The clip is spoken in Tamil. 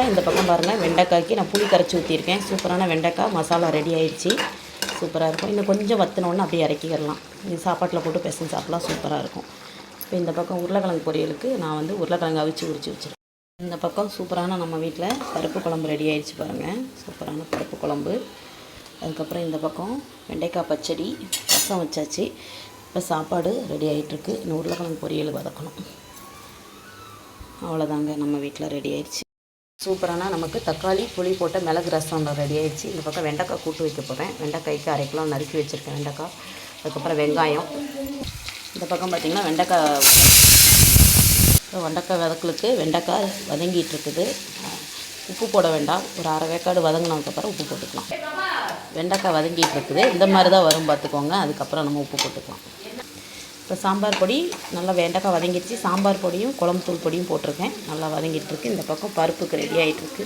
இந்த பக்கம் பாருங்கள், வெண்டைக்காய்க்கு நான் புளி கரைச்சி ஊற்றிருக்கேன். சூப்பரான வெண்டைக்காய் மசாலா ரெடி ஆயிடுச்சு. சூப்பராக இருக்கும். இன்னும் கொஞ்சம் வற்றினோன்னு அப்படியே இறக்கிடலாம். இது சாப்பாட்டில் போட்டு பிசைஞ்சு சாப்பிட்லாம், சூப்பராக இருக்கும். இப்போ இந்த பக்கம் உருளைக்கிழங்கு பொரியலுக்கு நான் வந்து உருளைக்கிழங்கு அவிச்சு உரிச்சு வச்சுருக்கேன். இந்த பக்கம் சூப்பரான நம்ம வீட்டில் பருப்பு குழம்பு ரெடி ஆயிடுச்சு பாருங்கள். சூப்பரான பருப்பு குழம்பு. அதுக்கப்புறம் இந்த பக்கம் வெண்டைக்காய் பச்சடி, ரசம் வச்சாச்சு. இப்போ சாப்பாடு ரெடி ஆகிட்டுருக்கு. இன்னும் உருளைக்கிழங்கு பொரியல் வதக்கணும். அவ்வளோதாங்க, நம்ம வீட்டில் ரெடி ஆயிடுச்சு. சூப்பரான நமக்கு தக்காளி புளி போட்ட மிளகு ரசம் ரெடி ஆயிடுச்சு. இந்த பக்கம் வெண்டைக்காய் கூட்டு வைக்க போகிறேன். வெண்டைக்காய்க்கு 1/2 கிலோ நறுக்கி வச்சுருக்கேன் வெண்டைக்காய். அதுக்கப்புறம் வெங்காயம். இந்த பக்கம் பார்த்திங்கன்னா வெண்டைக்காய் வதக்கலுக்கு வெண்டைக்காய் வதங்கிட்டு இருக்குது. உப்பு போட வேண்டாம். ஒரு 1/2 வேக்காடு வதங்கினதுக்கப்புறம் உப்பு போட்டுக்கலாம். வெண்டைக்காய் வதங்கிட்டு இருக்குது. இந்த மாதிரி தான் வரும் பார்த்துக்கோங்க. அதுக்கப்புறம் நம்ம உப்பு போட்டுக்கலாம். இப்போ சாம்பார் பொடி நல்லா வெண்டைக்காய் வதங்கிடுச்சு. சாம்பார் பொடியும் குழம்பு தூள் பொடியும் போட்டிருக்கேன். நல்லா வதங்கிட்டுருக்கு. இந்த பக்கம் பருப்புக்கு ரெடி ஆகிட்டுருக்கு.